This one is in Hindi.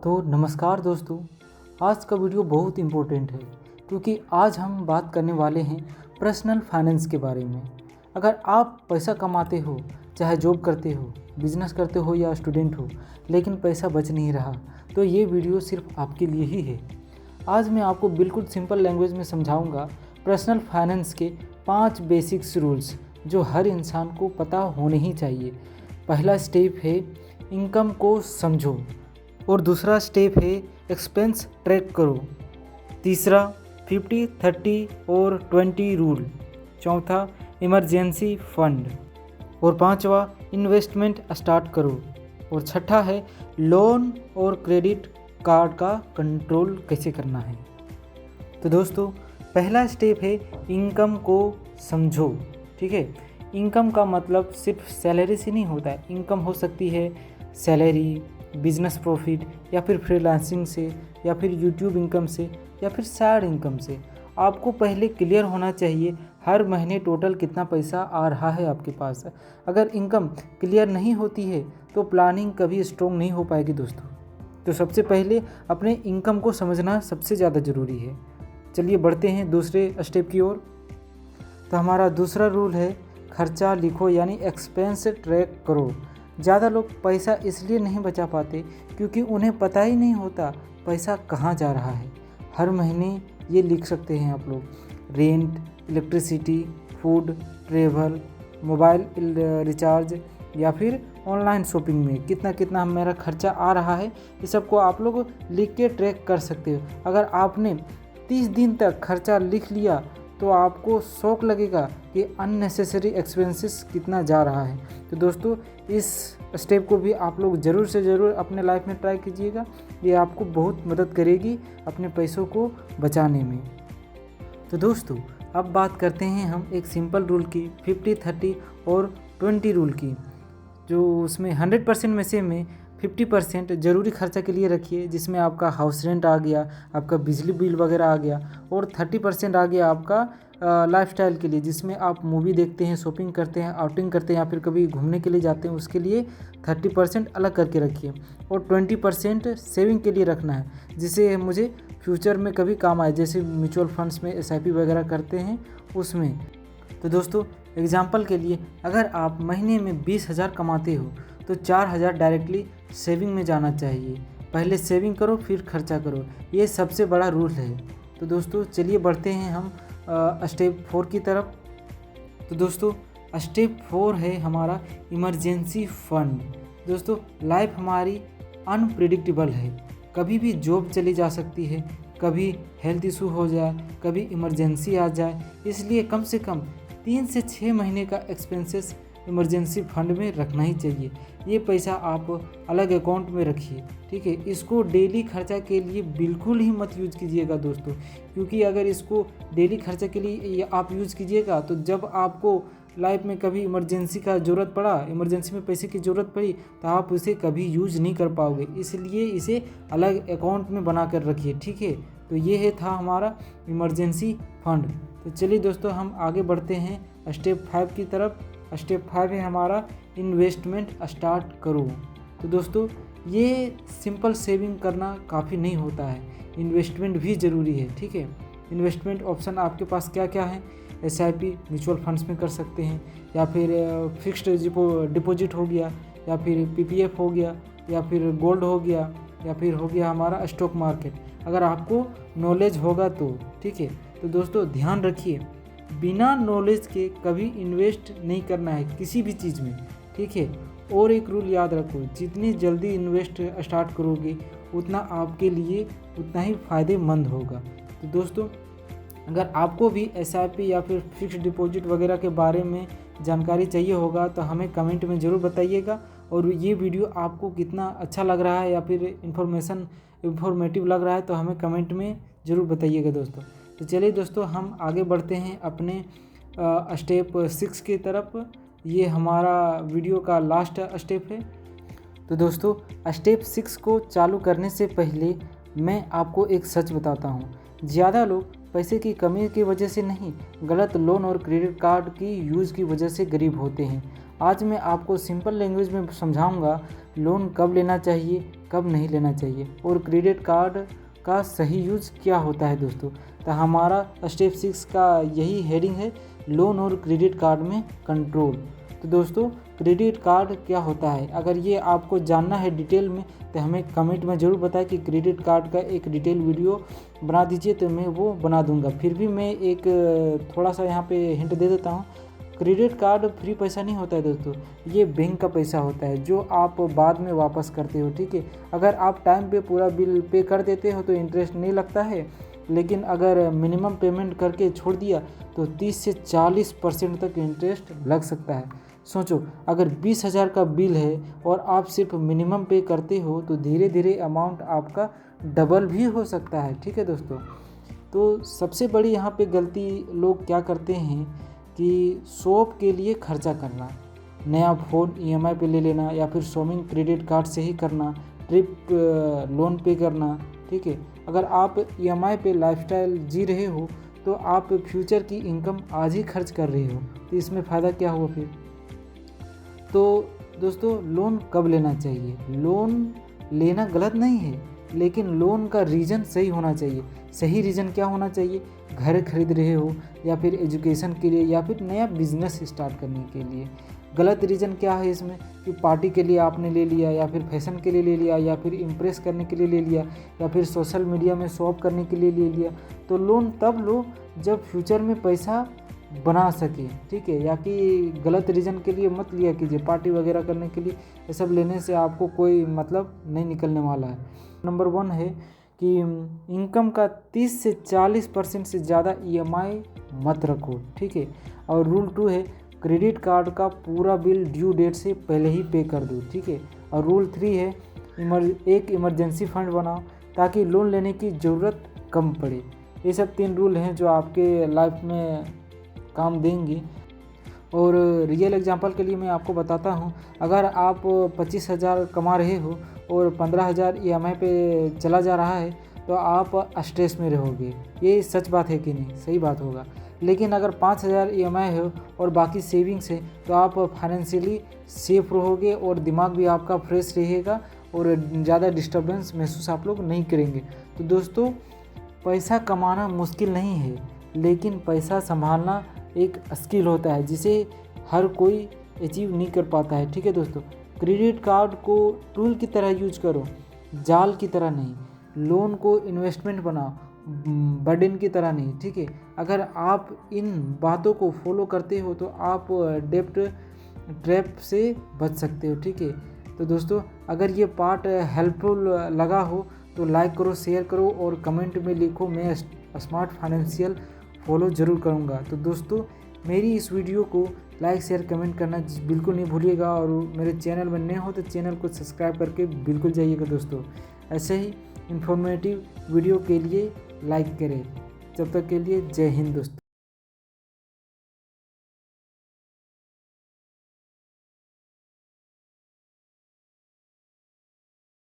तो नमस्कार दोस्तों। आज का वीडियो बहुत इम्पोर्टेंट है क्योंकि आज हम बात करने वाले हैं पर्सनल फाइनेंस के बारे में। अगर आप पैसा कमाते हो, चाहे जॉब करते हो, बिजनेस करते हो या स्टूडेंट हो, लेकिन पैसा बच नहीं रहा, तो ये वीडियो सिर्फ आपके लिए ही है। आज मैं आपको बिल्कुल सिंपल लैंग्वेज में समझाऊंगा पर्सनल फाइनेंस के 5 बेसिक्स रूल्स जो हर इंसान को पता होने ही चाहिए। पहला स्टेप है इनकम को समझो और दूसरा स्टेप है एक्सपेंस ट्रैक करो। तीसरा 50-30 और 20 रूल। चौथा इमरजेंसी फंड और पांचवा इन्वेस्टमेंट स्टार्ट करो। और छठा है लोन और क्रेडिट कार्ड का कंट्रोल कैसे करना है। तो दोस्तों पहला स्टेप है इनकम को समझो। ठीक है, इनकम का मतलब सिर्फ सैलरी से नहीं होता है। इनकम हो सकती है सैलरी, बिजनेस प्रॉफिट, या फिर फ्रीलांसिंग से, या फिर यूट्यूब इनकम से, या फिर साइड इनकम से। आपको पहले क्लियर होना चाहिए हर महीने टोटल कितना पैसा आ रहा है आपके पास। अगर इनकम क्लियर नहीं होती है तो प्लानिंग कभी स्ट्रॉन्ग नहीं हो पाएगी दोस्तों। तो सबसे पहले अपने इनकम को समझना सबसे ज़्यादा ज़रूरी है। चलिए बढ़ते हैं दूसरे स्टेप की ओर। तो हमारा दूसरा रूल है खर्चा लिखो, यानी एक्सपेंस ट्रैक करो। ज़्यादा लोग पैसा इसलिए नहीं बचा पाते क्योंकि उन्हें पता ही नहीं होता पैसा कहाँ जा रहा है। हर महीने ये लिख सकते हैं आप लोग, rent, electricity, food, travel, mobile recharge, या फिर ऑनलाइन शॉपिंग में कितना कितना मेरा खर्चा आ रहा है। ये सबको आप लोग लिख के ट्रैक कर सकते हो। अगर आपने 30 दिन तक खर्चा लिख लिया तो आपको शौक लगेगा कि अननेसेसरी एक्सपेंसेस कितना जा रहा है। तो दोस्तों इस स्टेप को भी आप लोग ज़रूर से ज़रूर अपने लाइफ में ट्राई कीजिएगा। ये आपको बहुत मदद करेगी अपने पैसों को बचाने में। तो दोस्तों अब बात करते हैं हम एक सिंपल रूल की, 50-30 और 20 रूल की। जो उसमें 100% में से में 50% ज़रूरी खर्चा के लिए रखिए, जिसमें आपका हाउस रेंट आ गया, आपका बिजली बिल वगैरह आ गया, और 30% आ गया आपका लाइफस्टाइल के लिए, जिसमें आप मूवी देखते हैं, शॉपिंग करते हैं, आउटिंग करते हैं, या फिर कभी घूमने के लिए जाते हैं, उसके लिए 30% अलग करके रखिए। और 20% सेविंग के लिए रखना है, जिससे मुझे फ्यूचर में कभी काम आए, जैसे म्यूचुअल फंड्स में SIP वगैरह करते हैं उसमें। तो दोस्तों एग्जाम्पल के लिए अगर आप महीने में 20,000 कमाते हो तो 4,000 डायरेक्टली सेविंग में जाना चाहिए। पहले सेविंग करो फिर खर्चा करो, ये सबसे बड़ा रूल है। तो दोस्तों चलिए बढ़ते हैं हम स्टेप 4 की तरफ। तो दोस्तों स्टेप 4 है हमारा इमरजेंसी फंड। दोस्तों लाइफ हमारी अनप्रिडिक्टेबल है, कभी भी जॉब चली जा सकती है, कभी हेल्थ इशू हो जाए, कभी इमरजेंसी आ जाए। इसलिए कम से कम 3 से 6 महीने का एक्सपेंसेस इमरजेंसी फंड में रखना ही चाहिए। ये पैसा आप अलग अकाउंट में रखिए। ठीक है, इसको डेली खर्चा के लिए बिल्कुल ही मत यूज कीजिएगा दोस्तों, क्योंकि अगर इसको डेली खर्चा के लिए आप यूज़ कीजिएगा तो जब आपको लाइफ में कभी इमरजेंसी का ज़रूरत पड़ा, इमरजेंसी में पैसे की ज़रूरत पड़ी, तो आप उसे कभी यूज नहीं कर पाओगे। इसलिए इसे अलग अकाउंट में बना कर रखिए। ठीक है, तो ये था हमारा इमरजेंसी फंड। तो चलिए दोस्तों हम आगे बढ़ते हैं स्टेप 5 की तरफ। स्टेप 5 है हमारा इन्वेस्टमेंट स्टार्ट करो। तो दोस्तों ये सिंपल सेविंग करना काफ़ी नहीं होता है, इन्वेस्टमेंट भी ज़रूरी है। ठीक है, इन्वेस्टमेंट ऑप्शन आपके पास क्या क्या है? SIP म्यूचुअल फंड्स में कर सकते हैं, या फिर फिक्स्ड डिपॉजिट हो गया, या फिर PPF हो गया, या फिर गोल्ड हो गया, या फिर हो गया हमारा स्टॉक मार्केट, अगर आपको नॉलेज होगा तो। ठीक है, तो दोस्तों ध्यान रखिए बिना नॉलेज के कभी इन्वेस्ट नहीं करना है किसी भी चीज़ में। ठीक है, और एक रूल याद रखो, जितनी जल्दी इन्वेस्ट स्टार्ट करोगे उतना आपके लिए उतना ही फ़ायदेमंद होगा। तो दोस्तों अगर आपको भी SIP या फिर फिक्स्ड डिपॉजिट वगैरह के बारे में जानकारी चाहिए होगा तो हमें कमेंट में ज़रूर बताइएगा। और ये वीडियो आपको कितना अच्छा लग रहा है या फिर इंफॉर्मेटिव लग रहा है तो हमें कमेंट में ज़रूर बताइएगा दोस्तों। तो चलिए दोस्तों हम आगे बढ़ते हैं अपने स्टेप 6 की तरफ। ये हमारा वीडियो का लास्ट स्टेप है। तो दोस्तों स्टेप 6 को चालू करने से पहले मैं आपको एक सच बताता हूँ। ज़्यादा लोग पैसे की कमी की वजह से नहीं, गलत लोन और क्रेडिट कार्ड की यूज़ की वजह से गरीब होते हैं। आज मैं आपको सिंपल लैंग्वेज में समझाऊंगा लोन कब लेना चाहिए, कब नहीं लेना चाहिए और क्रेडिट कार्ड का सही यूज़ क्या होता है दोस्तों। तो हमारा स्टेप 6 का यही हेडिंग है, लोन और क्रेडिट कार्ड में कंट्रोल। तो दोस्तों क्रेडिट कार्ड क्या होता है, अगर ये आपको जानना है डिटेल में तो हमें कमेंट में ज़रूर बताएं कि क्रेडिट कार्ड का एक डिटेल वीडियो बना दीजिए, तो मैं वो बना दूंगा। फिर भी मैं एक थोड़ा सा यहाँ पे हिंट दे देता हूँ, क्रेडिट कार्ड फ्री पैसा नहीं होता है दोस्तों, ये बैंक का पैसा होता है जो आप बाद में वापस करते हो, ठीक है। अगर आप टाइम पे पूरा बिल पे कर देते हो तो इंटरेस्ट नहीं लगता है, लेकिन अगर मिनिमम पेमेंट करके छोड़ दिया तो 30 से 40% तक इंटरेस्ट लग सकता है। सोचो, अगर 20,000 का बिल है और आप सिर्फ मिनिमम पे करते हो तो धीरे धीरे अमाउंट आपका डबल भी हो सकता है, ठीक है दोस्तों। तो सबसे बड़ी यहाँ पे गलती लोग क्या करते हैं कि शॉप के लिए खर्चा करना, नया फ़ोन EMI पे ले लेना या फिर शॉपिंग क्रेडिट कार्ड से ही करना, ट्रिप लोन पे करना, ठीक है। अगर आप EMI पे लाइफस्टाइल जी रहे हो तो आप फ्यूचर की इनकम आज ही खर्च कर रहे हो, तो इसमें फ़ायदा क्या हुआ फिर। तो दोस्तों लोन कब लेना चाहिए, लोन लेना गलत नहीं है, लेकिन लोन का रीज़न सही होना चाहिए। सही रीज़न क्या होना चाहिए, घर खरीद रहे हो या फिर एजुकेशन के लिए या फिर नया बिजनेस स्टार्ट करने के लिए। गलत रीज़न क्या है इसमें कि पार्टी के लिए आपने ले लिया या फिर फैशन के लिए ले लिया या फिर इम्प्रेस करने के लिए ले लिया या फिर सोशल मीडिया में शो ऑफ करने के लिए ले लिया। तो लोन तब लो जब फ्यूचर में पैसा बना सके, ठीक है। या कि गलत रीज़न के लिए मत लिया कीजिए, पार्टी वगैरह करने के लिए ये सब लेने से आपको कोई मतलब नहीं निकलने वाला है। नंबर 1 है कि इनकम का 30 से 40% से ज़्यादा EMI मत रखो, ठीक है। और रूल 2 है क्रेडिट कार्ड का पूरा बिल ड्यू डेट से पहले ही पे कर दो, ठीक है। और रूल 3 है एक इमरजेंसी फंड बनाओ ताकि लोन लेने की ज़रूरत कम पड़े। ये सब 3 रूल हैं जो आपके लाइफ में काम देंगी। और रियल एग्जांपल के लिए मैं आपको बताता हूँ, अगर आप 25,000 कमा रहे हो और 15,000 EMI पे चला जा रहा है तो आप स्ट्रेस में रहोगे। ये सच बात है कि नहीं, सही बात होगा। लेकिन अगर 5,000 EMI हो और बाकी सेविंग्स है तो आप फाइनेंशियली सेफ रहोगे और दिमाग भी आपका फ्रेश रहेगा और ज़्यादा डिस्टर्बेंस महसूस आप लोग नहीं करेंगे। तो दोस्तों पैसा कमाना मुश्किल नहीं है, लेकिन पैसा संभालना एक स्किल होता है जिसे हर कोई अचीव नहीं कर पाता है, ठीक है दोस्तों। क्रेडिट कार्ड को टूल की तरह यूज करो, जाल की तरह नहीं। लोन को इन्वेस्टमेंट बनाओ, बर्डन की तरह नहीं, ठीक है। अगर आप इन बातों को फॉलो करते हो तो आप डेब्ट ट्रैप से बच सकते हो, ठीक है। तो दोस्तों अगर ये पार्ट हेल्पफुल लगा हो तो लाइक करो, शेयर करो और कमेंट में लिखो मैं स्मार्ट फाइनेंशियल फॉलो ज़रूर करूँगा। तो दोस्तों मेरी इस वीडियो को लाइक शेयर कमेंट करना बिल्कुल नहीं भूलिएगा और मेरे चैनल में नए हो तो चैनल को सब्सक्राइब करके बिल्कुल जाइएगा दोस्तों। ऐसे ही इन्फॉर्मेटिव वीडियो के लिए लाइक करें। तब तक के लिए जय हिंद दोस्तों।